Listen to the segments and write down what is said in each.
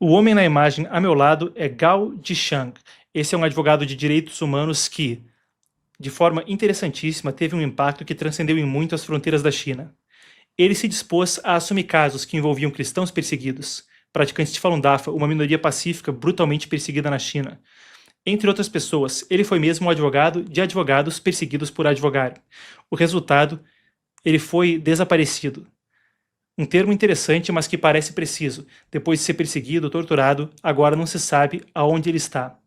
O homem na imagem a meu lado é Gao Zhishang. Esse é um advogado de direitos humanos que, de forma interessantíssima, teve um impacto que transcendeu em muito as fronteiras da China. Ele se dispôs a assumir casos que envolviam cristãos perseguidos, praticantes de Falun Dafa, uma minoria pacífica brutalmente perseguida na China. Entre outras pessoas, ele foi mesmo um advogado de advogados perseguidos por advogar. O resultado, ele foi desaparecido. Um termo interessante, mas que parece preciso. Depois de ser perseguido, torturado, agora não se sabe aonde ele está.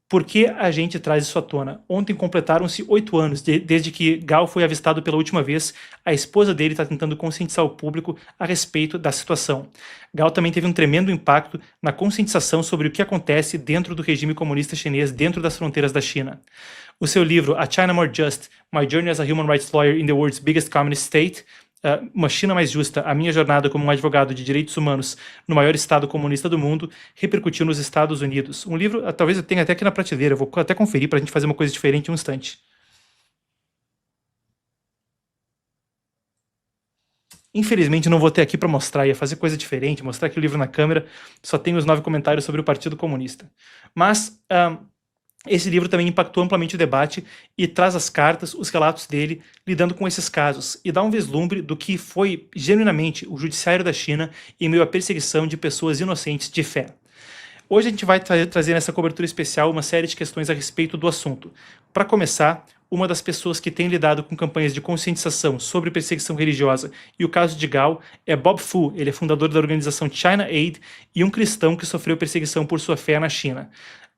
Por que a gente traz isso à tona? Ontem completaram-se 8 anos desde que Gao foi avistado pela última vez. A esposa dele está tentando conscientizar o público a respeito da situação. Gao também teve um tremendo impacto na conscientização sobre o que acontece dentro do regime comunista chinês, dentro das fronteiras da China. O seu livro, A China More Just, My Journey as a Human Rights Lawyer in the World's Biggest Communist State, Uma China Mais Justa, a minha jornada como um advogado de direitos humanos no maior estado comunista do mundo, repercutiu nos Estados Unidos. Um livro, talvez eu tenha até aqui na prateleira, eu vou até conferir para a gente fazer uma coisa diferente um instante. Infelizmente não vou ter aqui para mostrar, ia fazer coisa diferente, mostrar aqui o livro na câmera, só tem os 9 comentários sobre o Partido Comunista. Mas esse livro também impactou amplamente o debate e traz as cartas, os relatos dele, lidando com esses casos, e dá um vislumbre do que foi genuinamente o judiciário da China em meio à perseguição de pessoas inocentes de fé. Hoje a gente vai trazer nessa cobertura especial uma série de questões a respeito do assunto. Para começar, uma das pessoas que tem lidado com campanhas de conscientização sobre perseguição religiosa e o caso de Gao é Bob Fu. Ele é fundador da organização China Aid e um cristão que sofreu perseguição por sua fé na China.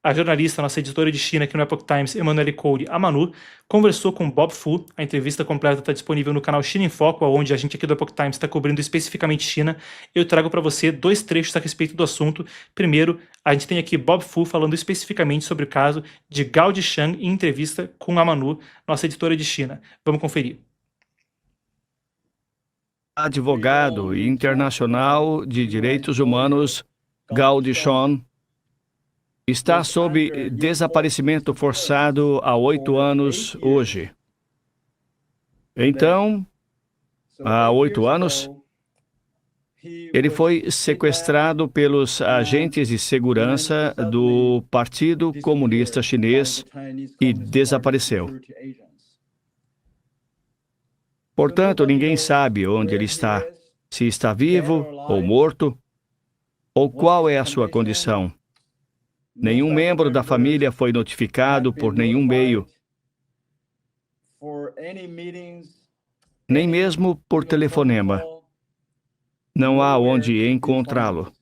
A jornalista, nossa editora de China aqui no Epoch Times, Emanuele Coure, a Manu, conversou com Bob Fu. A entrevista completa está disponível no canal China em Foco, onde a gente aqui do Epoch Times está cobrindo especificamente China. Eu trago para você 2 trechos a respeito do assunto. Primeiro, a gente tem aqui Bob Fu falando especificamente sobre o caso de Gao Zhishang em entrevista com a Manu, nossa editora de China. Vamos conferir. Advogado internacional de direitos humanos, Gao Zhishang, está sob desaparecimento forçado há 8 anos hoje. Então, há 8 anos, ele foi sequestrado pelos agentes de segurança do Partido Comunista Chinês e desapareceu. Portanto, ninguém sabe onde ele está, se está vivo ou morto, ou qual é a sua condição. Nenhum membro da família foi notificado por nenhum meio, nem mesmo por telefonema. Não há onde encontrá-lo.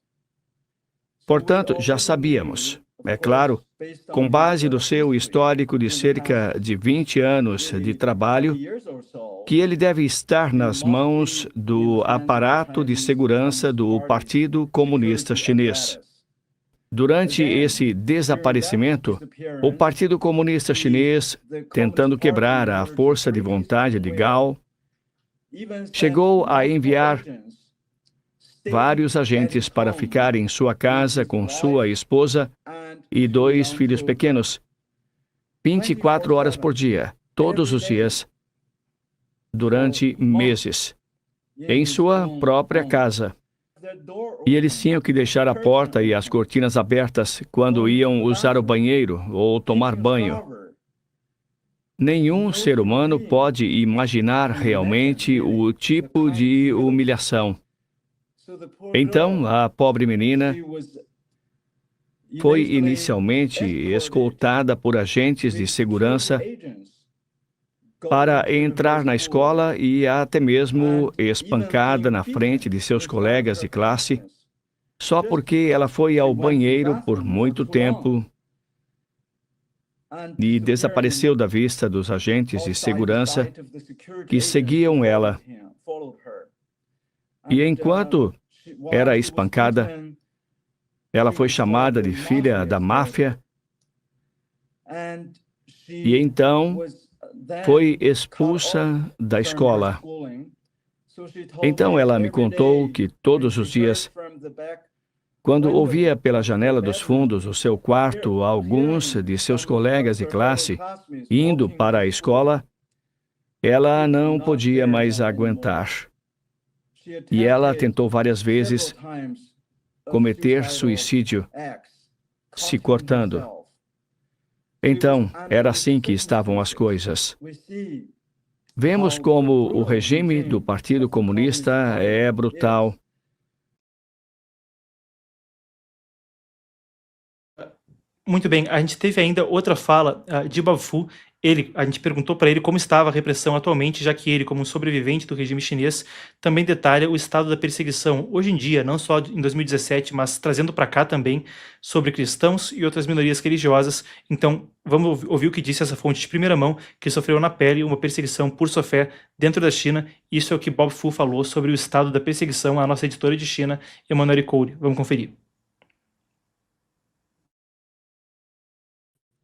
Portanto, já sabíamos, é claro, com base no seu histórico de cerca de 20 anos de trabalho, que ele deve estar nas mãos do aparato de segurança do Partido Comunista Chinês. Durante esse desaparecimento, o Partido Comunista Chinês, tentando quebrar a força de vontade de Gao, chegou a enviar vários agentes para ficar em sua casa com sua esposa e 2 filhos pequenos, 24 horas por dia, todos os dias, durante meses, em sua própria casa. E eles tinham que deixar a porta e as cortinas abertas quando iam usar o banheiro ou tomar banho. Nenhum ser humano pode imaginar realmente o tipo de humilhação. Então, a pobre menina foi inicialmente escoltada por agentes de segurança para entrar na escola e até mesmo espancada na frente de seus colegas de classe, só porque ela foi ao banheiro por muito tempo e desapareceu da vista dos agentes de segurança que seguiam ela. E enquanto era espancada, ela foi chamada de filha da máfia e então foi expulsa da escola. Então ela me contou que todos os dias, quando ouvia pela janela dos fundos do seu quarto alguns de seus colegas de classe indo para a escola, ela não podia mais aguentar. E ela tentou várias vezes cometer suicídio, se cortando. Então, era assim que estavam as coisas. Vemos como o regime do Partido Comunista é brutal. Muito bem, a gente teve ainda outra fala de Bob Fu. A gente perguntou para ele como estava a repressão atualmente, já que ele, como um sobrevivente do regime chinês, também detalha o estado da perseguição hoje em dia, não só em 2017, mas trazendo para cá também sobre cristãos e outras minorias religiosas. Então, vamos ouvir o que disse essa fonte de primeira mão, que sofreu na pele uma perseguição por sua fé dentro da China. Isso é o que Bob Fu falou sobre o estado da perseguição à nossa editora de China, Emanuele Coure. Vamos conferir.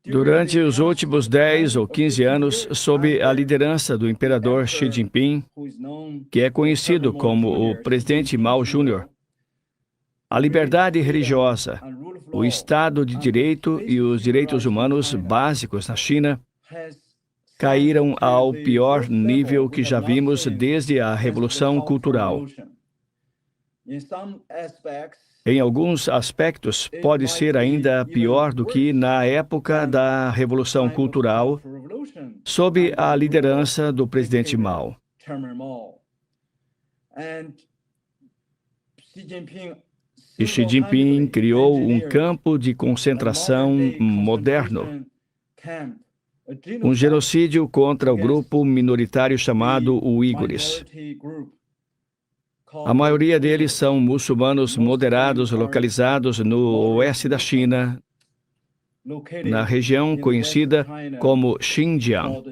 Durante os últimos 10 ou 15 anos, sob a liderança do imperador Xi Jinping, que é conhecido como o presidente Mao Jr., a liberdade religiosa, o Estado de Direito e os direitos humanos básicos na China caíram ao pior nível que já vimos desde a Revolução Cultural. Em alguns aspectos, pode ser ainda pior do que na época da Revolução Cultural, sob a liderança do presidente Mao. E Xi Jinping criou um campo de concentração moderno, um genocídio contra o grupo minoritário chamado Uigures. A maioria deles são muçulmanos moderados localizados no oeste da China, na região conhecida como Xinjiang.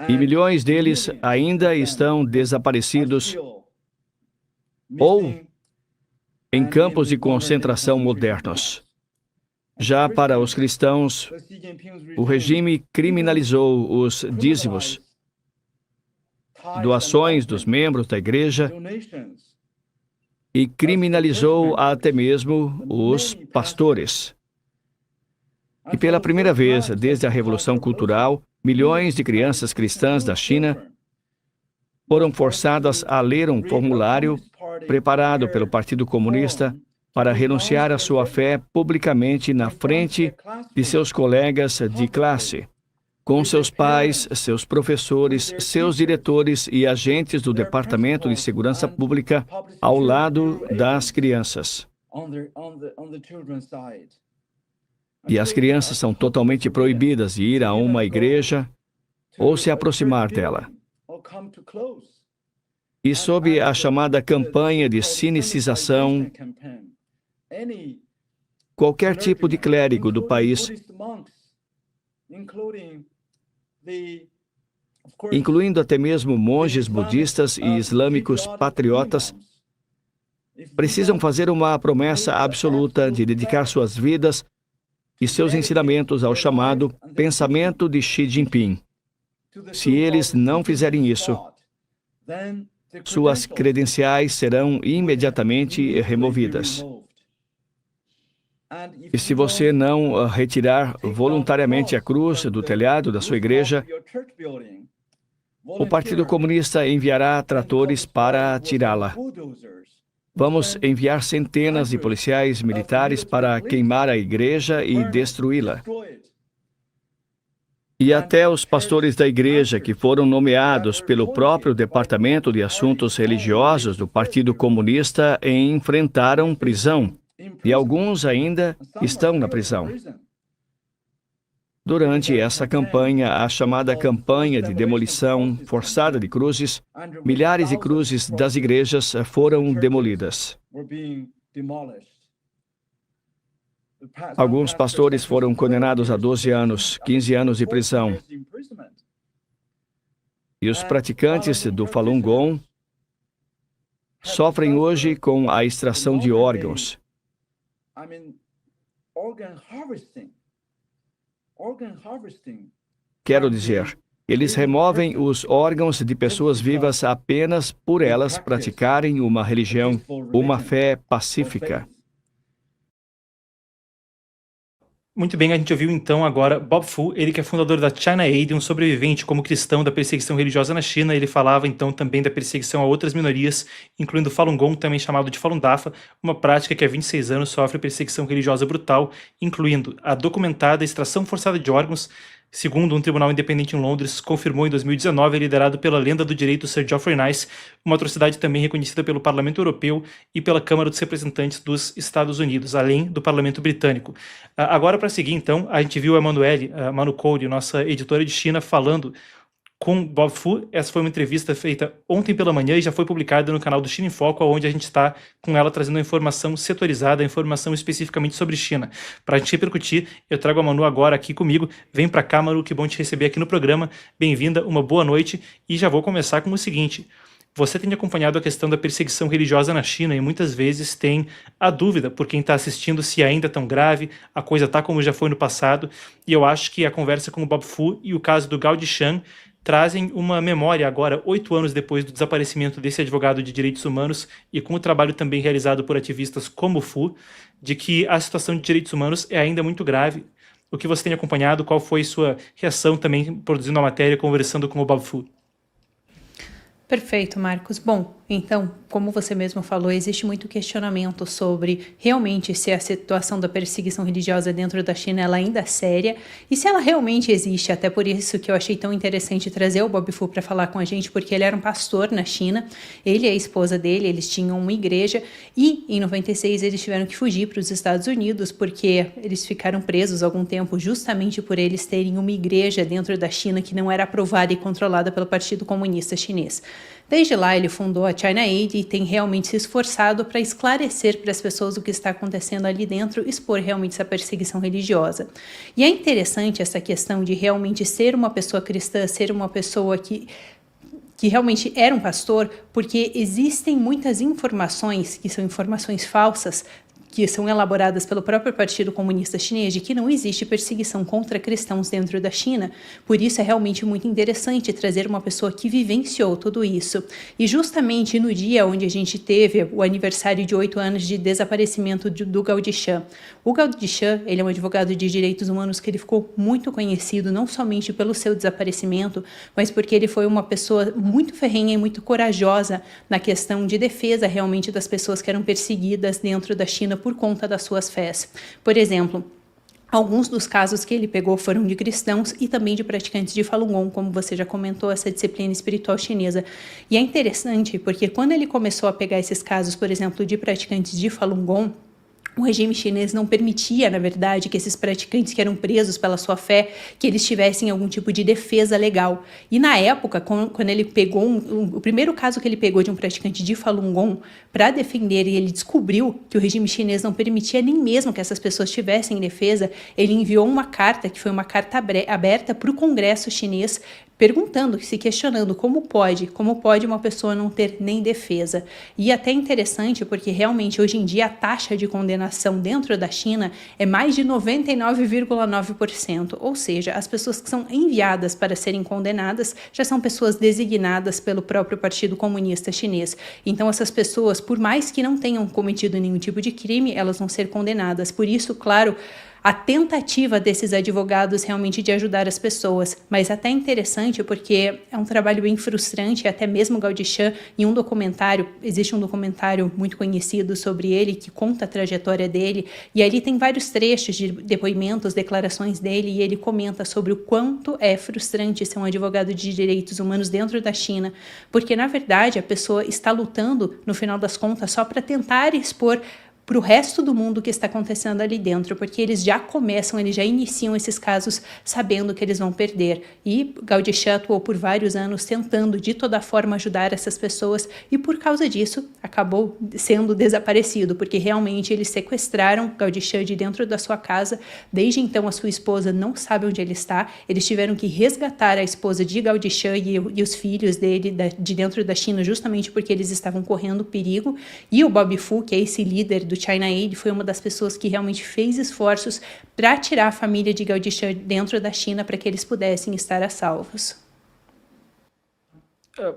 E milhões deles ainda estão desaparecidos ou em campos de concentração modernos. Já para os cristãos, o regime criminalizou os dízimos, doações dos membros da igreja e criminalizou até mesmo os pastores. E pela primeira vez desde a Revolução Cultural, milhões de crianças cristãs da China foram forçadas a ler um formulário preparado pelo Partido Comunista para renunciar à sua fé publicamente na frente de seus colegas de classe, com seus pais, seus professores, seus diretores e agentes do Departamento de Segurança Pública ao lado das crianças. E as crianças são totalmente proibidas de ir a uma igreja ou se aproximar dela. E sob a chamada campanha de sinicização, qualquer tipo de clérigo do país, incluindo até mesmo monges budistas e islâmicos patriotas, precisam fazer uma promessa absoluta de dedicar suas vidas e seus ensinamentos ao chamado pensamento de Xi Jinping. Se eles não fizerem isso, suas credenciais serão imediatamente removidas. E se você não retirar voluntariamente a cruz do telhado da sua igreja, o Partido Comunista enviará tratores para tirá-la. Vamos enviar centenas de policiais militares para queimar a igreja e destruí-la. E até os pastores da igreja, que foram nomeados pelo próprio Departamento de Assuntos Religiosos do Partido Comunista, enfrentaram prisão. E alguns ainda estão na prisão. Durante essa campanha, a chamada campanha de demolição forçada de cruzes, milhares de cruzes das igrejas foram demolidas. Alguns pastores foram condenados a 12 anos, 15 anos de prisão. E os praticantes do Falun Gong sofrem hoje com a extração de órgãos. Quero dizer, eles removem os órgãos de pessoas vivas apenas por elas praticarem uma religião, uma fé pacífica. Muito bem, a gente ouviu então agora Bob Fu, ele que é fundador da China Aid, um sobrevivente como cristão da perseguição religiosa na China. Ele falava então também da perseguição a outras minorias, incluindo Falun Gong, também chamado de Falun Dafa, uma prática que há 26 anos sofre perseguição religiosa brutal, incluindo a documentada extração forçada de órgãos. Segundo um tribunal independente em Londres, confirmou em 2019, liderado pela lenda do direito Sir Geoffrey Nice, uma atrocidade também reconhecida pelo Parlamento Europeu e pela Câmara dos Representantes dos Estados Unidos, além do Parlamento Britânico. Agora, para seguir, então, a gente viu a Emanuele, a Manu Cole, nossa editora de China, falando com Bob Fu. Essa foi uma entrevista feita ontem pela manhã e já foi publicada no canal do China em Foco, onde a gente está com ela trazendo a informação setorizada, a informação especificamente sobre China. Para a gente repercutir, eu trago a Manu agora aqui comigo. Vem para cá, Manu, que bom te receber aqui no programa. Bem-vinda, uma boa noite. E já vou começar com o seguinte: você tem acompanhado a questão da perseguição religiosa na China e muitas vezes tem a dúvida por quem está assistindo se ainda é tão grave, a coisa está como já foi no passado. E eu acho que a conversa com o Bob Fu e o caso do Gao Dishan trazem uma memória agora, 8 anos depois do desaparecimento desse advogado de direitos humanos e com o trabalho também realizado por ativistas como o Fu, de que a situação de direitos humanos é ainda muito grave. O que você tem acompanhado, qual foi sua reação também produzindo a matéria, conversando com o Bob Fu? Perfeito, Marcos. Bom, então, como você mesmo falou, existe muito questionamento sobre realmente se a situação da perseguição religiosa dentro da China ela ainda é séria e se ela realmente existe. Até por isso que eu achei tão interessante trazer o Bob Fu para falar com a gente, porque ele era um pastor na China, ele e a esposa dele, eles tinham uma igreja e em 96 eles tiveram que fugir para os Estados Unidos porque eles ficaram presos algum tempo justamente por eles terem uma igreja dentro da China que não era aprovada e controlada pelo Partido Comunista Chinês. Desde lá, ele fundou a China Aid e tem realmente se esforçado para esclarecer para as pessoas o que está acontecendo ali dentro, expor realmente essa perseguição religiosa. E é interessante essa questão de realmente ser uma pessoa cristã, ser uma pessoa que realmente era um pastor, porque existem muitas informações que são informações falsas, que são elaboradas pelo próprio Partido Comunista Chinês, de que não existe perseguição contra cristãos dentro da China. Por isso é realmente muito interessante trazer uma pessoa que vivenciou tudo isso. E justamente no dia onde a gente teve o aniversário de 8 anos de desaparecimento do Gao Dishan. O Gao Dishan, ele é um advogado de direitos humanos que ele ficou muito conhecido, não somente pelo seu desaparecimento, mas porque ele foi uma pessoa muito ferrenha e muito corajosa na questão de defesa realmente das pessoas que eram perseguidas dentro da China por conta das suas fés. Por exemplo, alguns dos casos que ele pegou foram de cristãos e também de praticantes de Falun Gong, como você já comentou, essa disciplina espiritual chinesa. E é interessante porque quando ele começou a pegar esses casos, por exemplo, de praticantes de Falun Gong, o regime chinês não permitia, na verdade, que esses praticantes que eram presos pela sua fé, que eles tivessem algum tipo de defesa legal. E na época, quando ele pegou o primeiro caso que ele pegou de um praticante de Falun Gong para defender, e ele descobriu que o regime chinês não permitia nem mesmo que essas pessoas tivessem defesa, ele enviou uma carta, que foi uma carta aberta para o Congresso chinês, perguntando, se questionando como pode uma pessoa não ter nem defesa. E até interessante porque realmente hoje em dia a taxa de condenação dentro da China é mais de 99,9%, ou seja, as pessoas que são enviadas para serem condenadas já são pessoas designadas pelo próprio Partido Comunista Chinês. Então essas pessoas, por mais que não tenham cometido nenhum tipo de crime, elas vão ser condenadas. Por isso, claro, a tentativa desses advogados realmente de ajudar as pessoas, mas até interessante porque é um trabalho bem frustrante, até mesmo o Gao Dishan, em um documentário, existe um documentário muito conhecido sobre ele, que conta a trajetória dele, e ali tem vários trechos de depoimentos, declarações dele, e ele comenta sobre o quanto é frustrante ser um advogado de direitos humanos dentro da China, porque na verdade a pessoa está lutando, no final das contas, só para tentar expor para o resto do mundo o que está acontecendo ali dentro, porque eles já iniciam esses casos sabendo que eles vão perder. E Gao Dishan atuou por vários anos tentando de toda forma ajudar essas pessoas e por causa disso acabou sendo desaparecido, porque realmente eles sequestraram Gao Dishan de dentro da sua casa. Desde então a sua esposa não sabe onde ele está, eles tiveram que resgatar a esposa de Gao Dishan e os filhos dele de dentro da China justamente porque eles estavam correndo perigo. E o Bob Fu, que é esse líder do China Aid, foi uma das pessoas que realmente fez esforços para tirar a família de Gao Dishan dentro da China para que eles pudessem estar a salvos.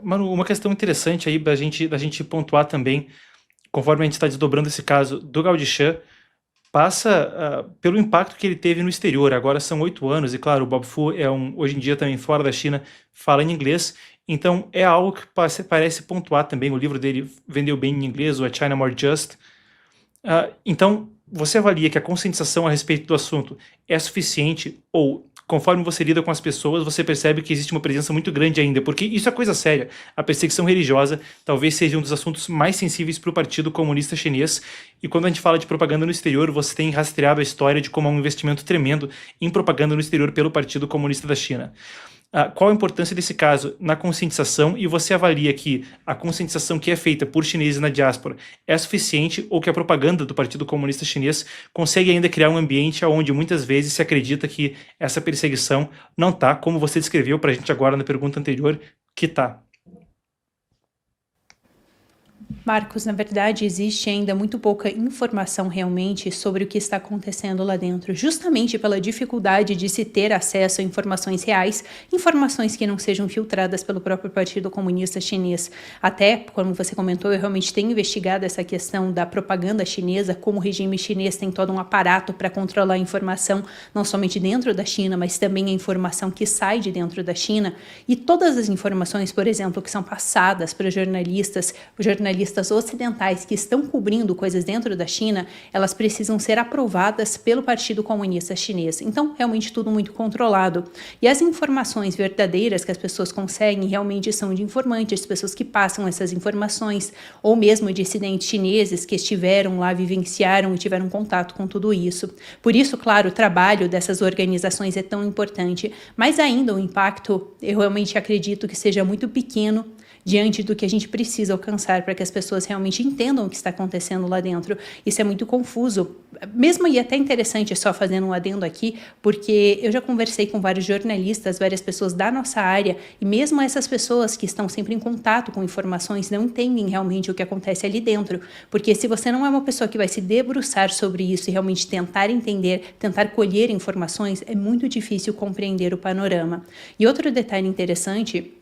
Manu, uma questão interessante aí da gente pontuar também, conforme a gente está desdobrando esse caso do Gao Dishan, passa pelo impacto que ele teve no exterior. Agora são 8 anos, e claro, o Bob Fu hoje em dia também fora da China, fala em inglês, então é algo que parece pontuar também. O livro dele vendeu bem em inglês, o A China More Just. Então, você avalia que a conscientização a respeito do assunto é suficiente, ou conforme você lida com as pessoas, você percebe que existe uma presença muito grande ainda, porque isso é coisa séria. A perseguição religiosa talvez seja um dos assuntos mais sensíveis para o Partido Comunista Chinês, e quando a gente fala de propaganda no exterior, você tem rastreado a história de como há um investimento tremendo em propaganda no exterior pelo Partido Comunista da China. Qual a importância desse caso na conscientização, e você avalia que a conscientização que é feita por chineses na diáspora é suficiente, ou que a propaganda do Partido Comunista Chinês consegue ainda criar um ambiente onde muitas vezes se acredita que essa perseguição não está, como você descreveu para a gente agora na pergunta anterior, que está? Marcos, na verdade, existe ainda muito pouca informação realmente sobre o que está acontecendo lá dentro, justamente pela dificuldade de se ter acesso a informações reais, informações que não sejam filtradas pelo próprio Partido Comunista Chinês. Até, como você comentou, eu realmente tenho investigado essa questão da propaganda chinesa, como o regime chinês tem todo um aparato para controlar a informação, não somente dentro da China, mas também a informação que sai de dentro da China, e todas as informações, por exemplo, que são passadas para jornalistas ocidentais que estão cobrindo coisas dentro da China, elas precisam ser aprovadas pelo Partido Comunista Chinês. Então, realmente tudo muito controlado. E as informações verdadeiras que as pessoas conseguem realmente são de informantes, pessoas que passam essas informações, ou mesmo dissidentes chineses que estiveram lá, vivenciaram e tiveram contato com tudo isso. Por isso, claro, o trabalho dessas organizações é tão importante, mas ainda o impacto, eu realmente acredito que seja muito pequeno diante do que a gente precisa alcançar para que as pessoas realmente entendam o que está acontecendo lá dentro. Isso é muito confuso, mesmo, e até interessante, só fazendo um adendo aqui, porque eu já conversei com vários jornalistas, várias pessoas da nossa área, e mesmo essas pessoas que estão sempre em contato com informações não entendem realmente o que acontece ali dentro, porque se você não é uma pessoa que vai se debruçar sobre isso e realmente tentar entender, tentar colher informações, é muito difícil compreender o panorama. E outro detalhe interessante,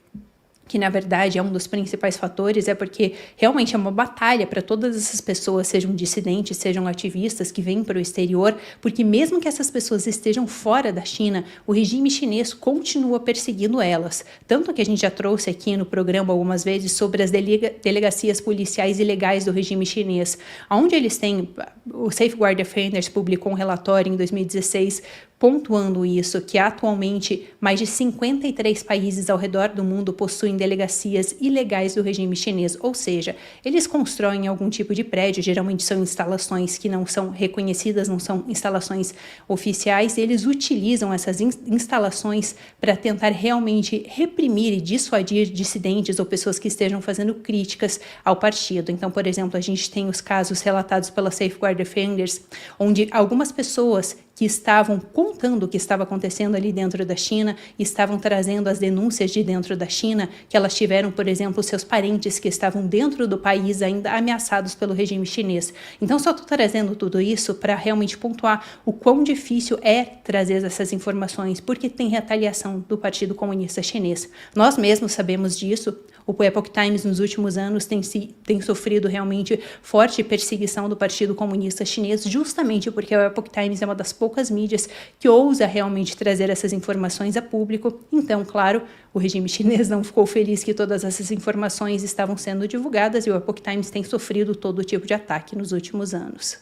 que na verdade é um dos principais fatores, é porque realmente é uma batalha para todas essas pessoas, sejam dissidentes, sejam ativistas que vêm para o exterior, porque mesmo que essas pessoas estejam fora da China, o regime chinês continua perseguindo elas. Tanto que a gente já trouxe aqui no programa algumas vezes sobre as delegacias policiais ilegais do regime chinês, onde eles têm, o Safeguard Defenders publicou um relatório em 2016 pontuando isso, que atualmente mais de 53 países ao redor do mundo possuem delegacias ilegais do regime chinês, ou seja, eles constroem algum tipo de prédio, geralmente são instalações que não são reconhecidas, não são instalações oficiais, e eles utilizam essas instalações para tentar realmente reprimir e dissuadir dissidentes ou pessoas que estejam fazendo críticas ao partido. Então, por exemplo, a gente tem os casos relatados pela Safeguard Defenders, onde algumas pessoas que estavam contando o que estava acontecendo ali dentro da China, estavam trazendo as denúncias de dentro da China, que elas tiveram, por exemplo, seus parentes que estavam dentro do país ainda ameaçados pelo regime chinês. Então, só estou trazendo tudo isso para realmente pontuar o quão difícil é trazer essas informações, porque tem retaliação do Partido Comunista Chinês. Nós mesmos sabemos disso. O Epoch Times, nos últimos anos, tem sofrido realmente forte perseguição do Partido Comunista Chinês, justamente porque o Epoch Times é uma das poucas mídias que ousa realmente trazer essas informações a público. Então, claro, o regime chinês não ficou feliz que todas essas informações estavam sendo divulgadas, e o Epoch Times tem sofrido todo tipo de ataque nos últimos anos.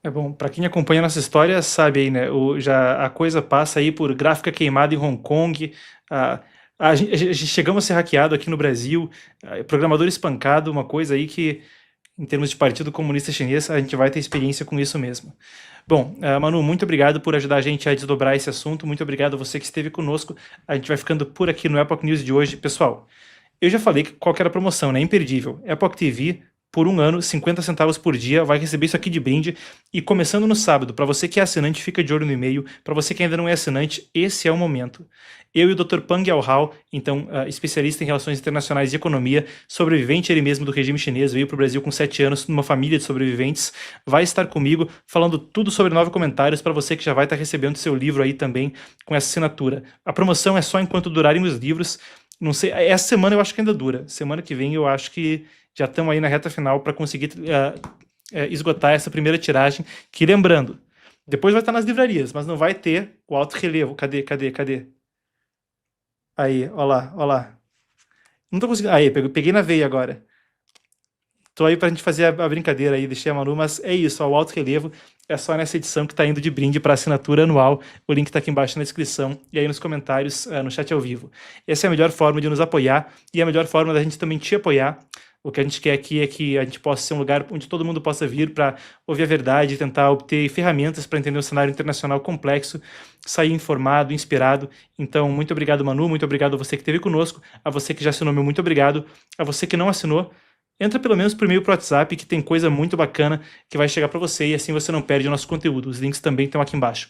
É bom, para quem acompanha nossa história sabe aí, né, já a coisa passa aí por gráfica queimada em Hong Kong, a gente chegamos a ser hackeado aqui no Brasil, programador espancado, uma coisa aí que, em termos de Partido Comunista Chinês, a gente vai ter experiência com isso mesmo. Bom, Manu, muito obrigado por ajudar a gente a desdobrar esse assunto, muito obrigado a você que esteve conosco, a gente vai ficando por aqui no Epoch News de hoje. Pessoal, eu já falei qual que era a promoção, né, imperdível, Epoch TV, por 1 ano, 50 centavos por dia, vai receber isso aqui de brinde, e começando no sábado, para você que é assinante, fica de olho no e-mail, para você que ainda não é assinante, esse é o momento. Eu e o Dr. Pang Yao, então, especialista em relações internacionais e economia, sobrevivente ele mesmo do regime chinês, veio para o Brasil com 7 anos, numa família de sobreviventes, vai estar comigo falando tudo sobre 9 comentários para você que já vai estar recebendo seu livro aí também com essa assinatura. A promoção é só enquanto durarem os livros, não sei, essa semana eu acho que ainda dura, semana que vem eu acho que já estamos aí na reta final para conseguir esgotar essa primeira tiragem, que lembrando, depois vai estar nas livrarias, mas não vai ter o alto relevo. Cadê? Aí, ó lá. Não tô conseguindo. Aí, peguei na veia agora. Tô aí pra gente fazer a brincadeira aí, deixei a Manu, mas é isso, ó, o alto relevo é só nessa edição que tá indo de brinde para assinatura anual. O link tá aqui embaixo na descrição e aí nos comentários, no chat ao vivo. Essa é a melhor forma de nos apoiar e a melhor forma da gente também te apoiar. O que a gente quer aqui é que a gente possa ser um lugar onde todo mundo possa vir para ouvir a verdade e tentar obter ferramentas para entender o cenário internacional complexo, sair informado, inspirado. Então, muito obrigado, Manu, muito obrigado a você que esteve conosco, a você que já assinou, meu muito obrigado, a você que não assinou, entra pelo menos por e-mail pro WhatsApp, que tem coisa muito bacana que vai chegar para você e assim você não perde o nosso conteúdo. Os links também estão aqui embaixo.